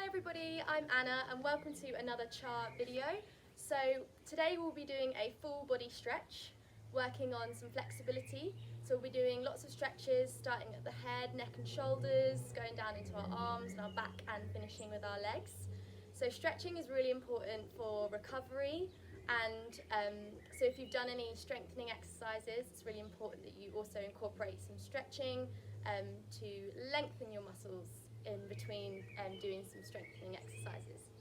Hi everybody, I'm Anna and welcome to another CHAR video. So today we'll be doing a full body stretch, working on some flexibility. So we'll be doing lots of stretches starting at the head, neck and shoulders, going down into our arms and our back and finishing with our legs. So stretching is really important for recovery and so if you've done any strengthening exercises, it's really important that you also incorporate some stretching to lengthen your muscles in between doing some strengthening exercises.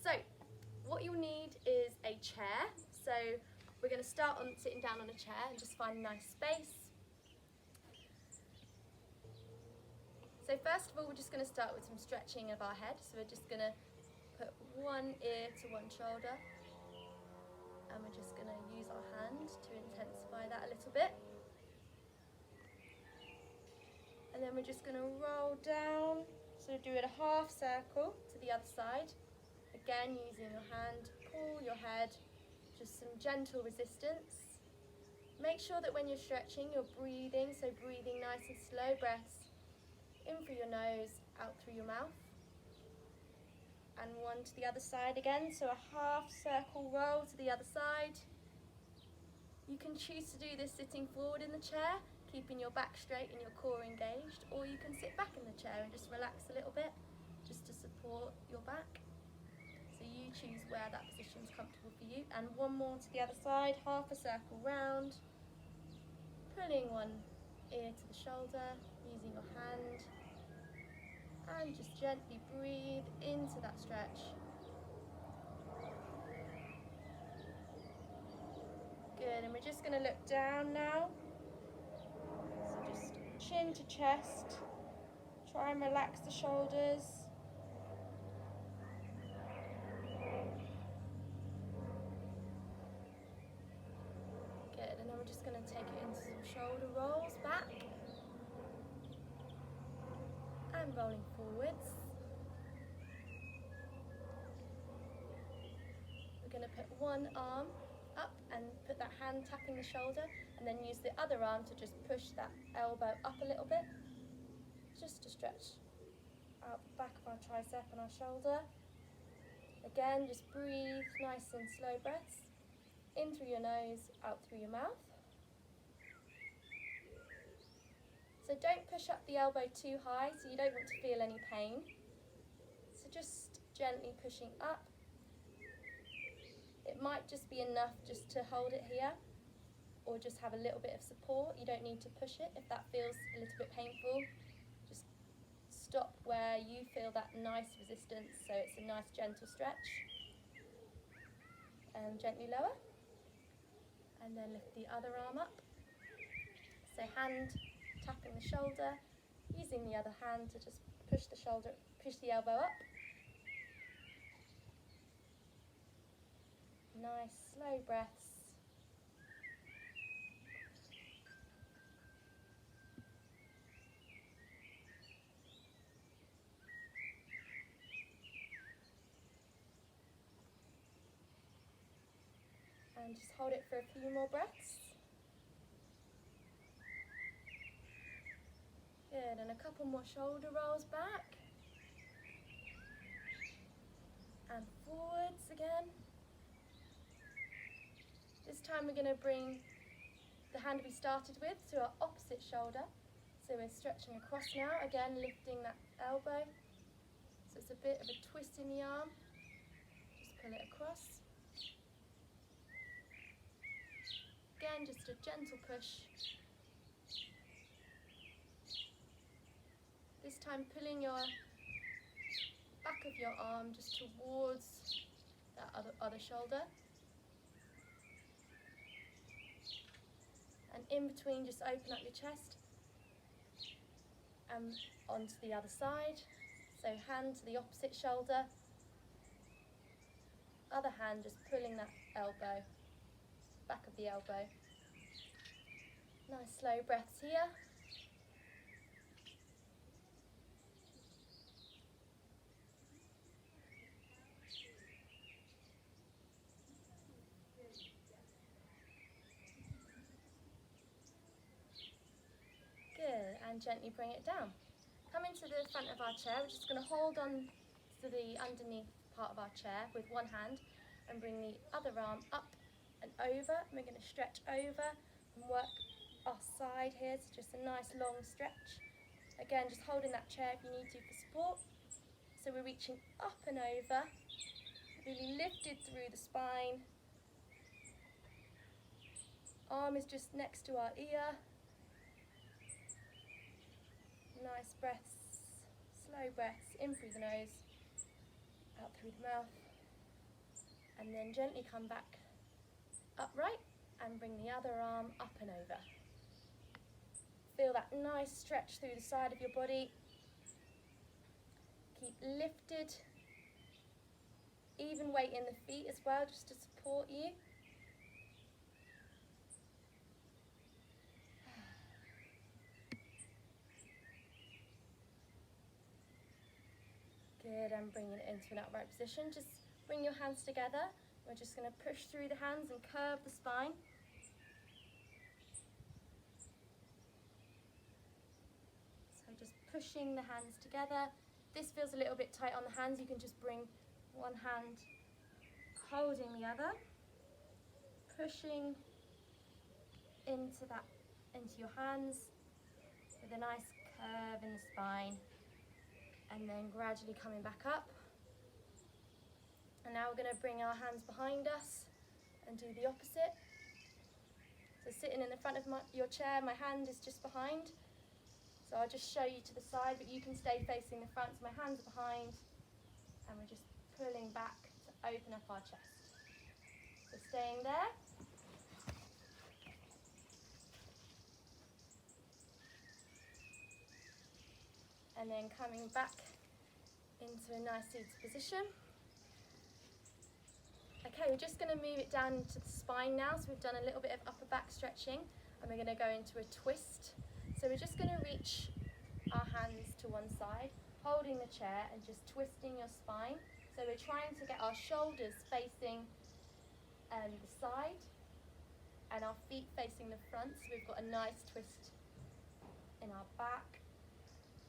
So what you'll need is a chair. So we're going to start on sitting down on a chair and just find a nice space. So first of all, we're just going to start with some stretching of our head. So we're just going to put one ear to one shoulder and we're just going to use our hand to intensify that a little bit. And then we're just going to roll down, so do it a half circle to the other side. Again, using your hand, pull your head, just some gentle resistance. Make sure that when you're stretching, you're breathing, so breathing nice and slow breaths in through your nose, out through your mouth. And one to the other side again, so a half circle roll to the other side. You can choose to do this sitting forward in the chair, keeping your back straight and your core engaged, or you can sit back in the chair and just relax a little bit, just to support your back. So you choose where that position is comfortable for you. And one more to the other side, half a circle round, pulling one ear to the shoulder, using your hand, and just gently breathe into that stretch. Good, and we're just going to look down now. So just chin to chest, try and relax the shoulders. Good, and then we're just going to take it into some shoulder rolls back and rolling forwards. We're going to put one arm up and put that hand tapping the shoulder, and then use the other arm to just push that elbow up a little bit, just to stretch out the back of our tricep and our shoulder. Again, just breathe nice and slow breaths in through your nose, out through your mouth. So don't push up the elbow too high, so you don't want to feel any pain. So just gently pushing up. It might just be enough just to hold it here, or just have a little bit of support. You don't need to push it if that feels a little bit painful. Just stop where you feel that nice resistance, so it's a nice gentle stretch. And gently lower. And then lift the other arm up. So hand tapping the shoulder, using the other hand to just push the elbow up. Nice slow breaths. And just hold it for a few more breaths. Good, and a couple more shoulder rolls back. And forwards again. This time we're going to bring the hand we started with to our opposite shoulder. So we're stretching across now, again lifting that elbow. So it's a bit of a twist in the arm. Just pull it across. Again, just a gentle push. This time pulling your back of your arm just towards that other shoulder. And in between, just open up your chest and onto the other side. So hand to the opposite shoulder. Other hand just pulling that elbow, back of the elbow. Nice slow breaths here. Good, and gently bring it down. Come into the front of our chair, we're just going to hold on to the underneath part of our chair with one hand and bring the other arm up and over. And we're going to stretch over and work our side here, so just a nice long stretch. Again, just holding that chair if you need to for support. So we're reaching up and over, really lifted through the spine. Arm is just next to our ear. Nice breaths, slow breaths, in through the nose, out through the mouth. And then gently come back upright and bring the other arm up and over. Feel that nice stretch through the side of your body. Keep lifted. Even weight in the feet as well, just to support you. Good, and bringing it into an upright position. Just bring your hands together. We're just going to push through the hands and curve the spine. So just pushing the hands together. This feels a little bit tight on the hands. You can just bring one hand holding the other, pushing into your hands with a nice curve in the spine, and then gradually coming back up. And now we're going to bring our hands behind us and do the opposite. So sitting in the front of your chair, my hand is just behind. So I'll just show you to the side, but you can stay facing the front. So my hands are behind, and we're just pulling back to open up our chest. So staying there. And then coming back into a nice seated position. Okay, we're just going to move it down into the spine now. So we've done a little bit of upper back stretching, and we're going to go into a twist. So we're just going to reach our hands to one side, holding the chair and just twisting your spine. So we're trying to get our shoulders facing the side and our feet facing the front. So we've got a nice twist in our back.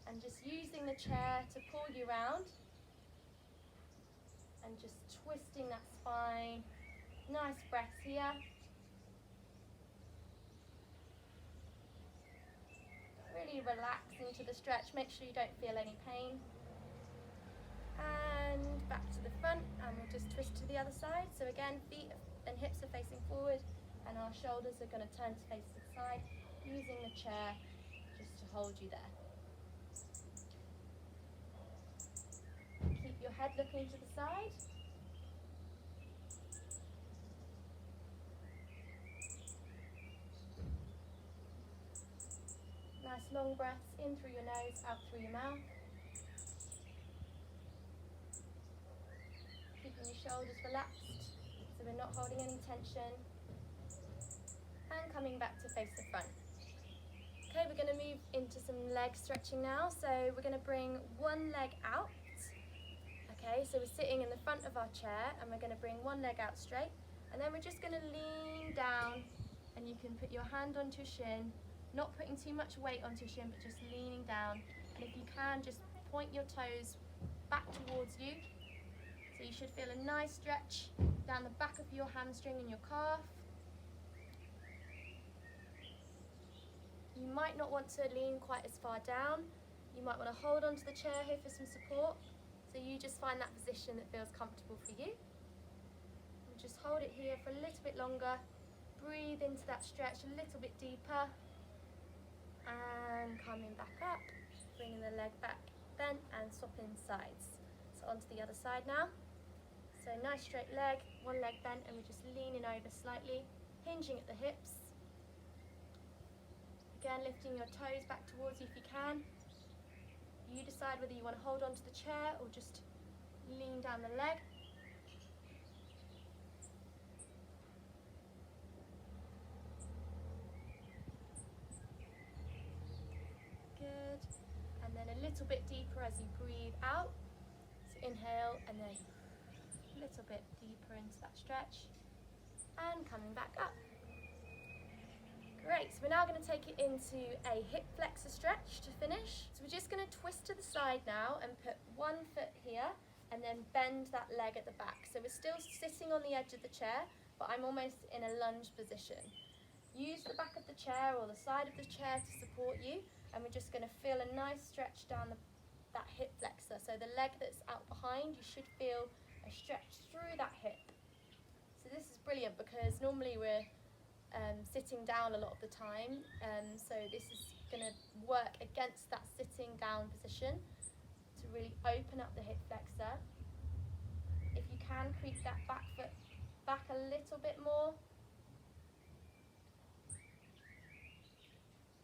And just using the chair to pull you round and just twisting that spine. Nice breaths here. Really relax into the stretch. Make sure you don't feel any pain. And back to the front, and we'll just twist to the other side. So again, feet and hips are facing forward, and our shoulders are going to turn to face the side, using the chair just to hold you there. Keep your head looking to the side. Nice long breaths in through your nose, out through your mouth. Keeping your shoulders relaxed so we're not holding any tension. And coming back to face the front. Okay, we're going to move into some leg stretching now. So we're going to bring one leg out. Okay, so we're sitting in the front of our chair, and we're going to bring one leg out straight, and then we're just going to lean down, and you can put your hand onto your shin, not putting too much weight onto your shin, but just leaning down. And if you can, just point your toes back towards you. So you should feel a nice stretch down the back of your hamstring and your calf. You might not want to lean quite as far down. You might want to hold onto the chair here for some support. So you just find that position that feels comfortable for you. And just hold it here for a little bit longer. Breathe into that stretch a little bit deeper. And coming back up, bringing the leg back bent and swapping sides. So onto the other side now. So nice straight leg, one leg bent, and we're just leaning over slightly, hinging at the hips. Again, lifting your toes back towards you if you can. You decide whether you want to hold onto the chair or just lean down the leg. Good. And then a little bit deeper as you breathe out. So inhale, and then a little bit deeper into that stretch. And coming back up. Great, so we're now going to take it into a hip flexor stretch to finish. So we're just going to twist to the side now and put one foot here and then bend that leg at the back. So we're still sitting on the edge of the chair, but I'm almost in a lunge position. Use the back of the chair or the side of the chair to support you, and we're just going to feel a nice stretch down that hip flexor. So the leg that's out behind, you should feel a stretch through that hip. So this is brilliant because normally we're sitting down a lot of the time, so this is going to work against that sitting down position to really open up the hip flexor. If you can, creep that back foot back a little bit more.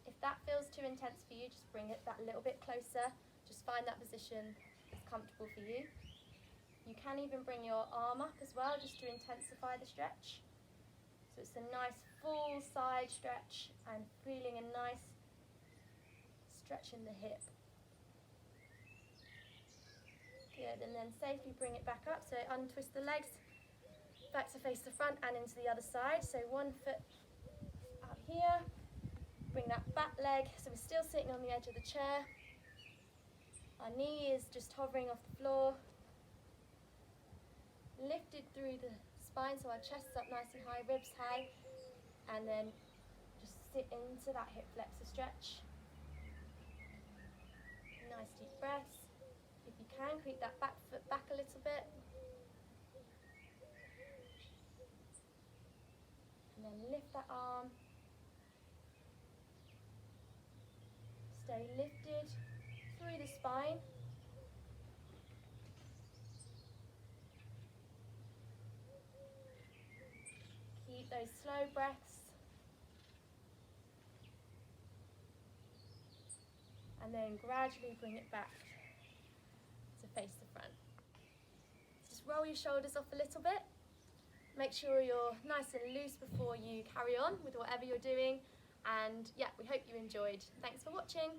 If that feels too intense for you, just bring it that little bit closer. Just find that position that's comfortable for you. You can even bring your arm up as well, just to intensify the stretch. So it's a nice full side stretch and feeling a nice stretch in the hip. Good, and then safely bring it back up. So untwist the legs, back to face the front and into the other side. So one foot out here, bring that back leg. So we're still sitting on the edge of the chair. Our knee is just hovering off the floor. Lifted through the spine, so our chest's up nice and high, ribs high, and then just sit into that hip flexor stretch. Nice deep breaths. If you can, creep that back foot back a little bit. And then lift that arm. Stay lifted through the spine. Keep those slow breaths. And then gradually bring it back to face the front. Just roll your shoulders off a little bit. Make sure you're nice and loose before you carry on with whatever you're doing. And yeah, we hope you enjoyed. Thanks for watching.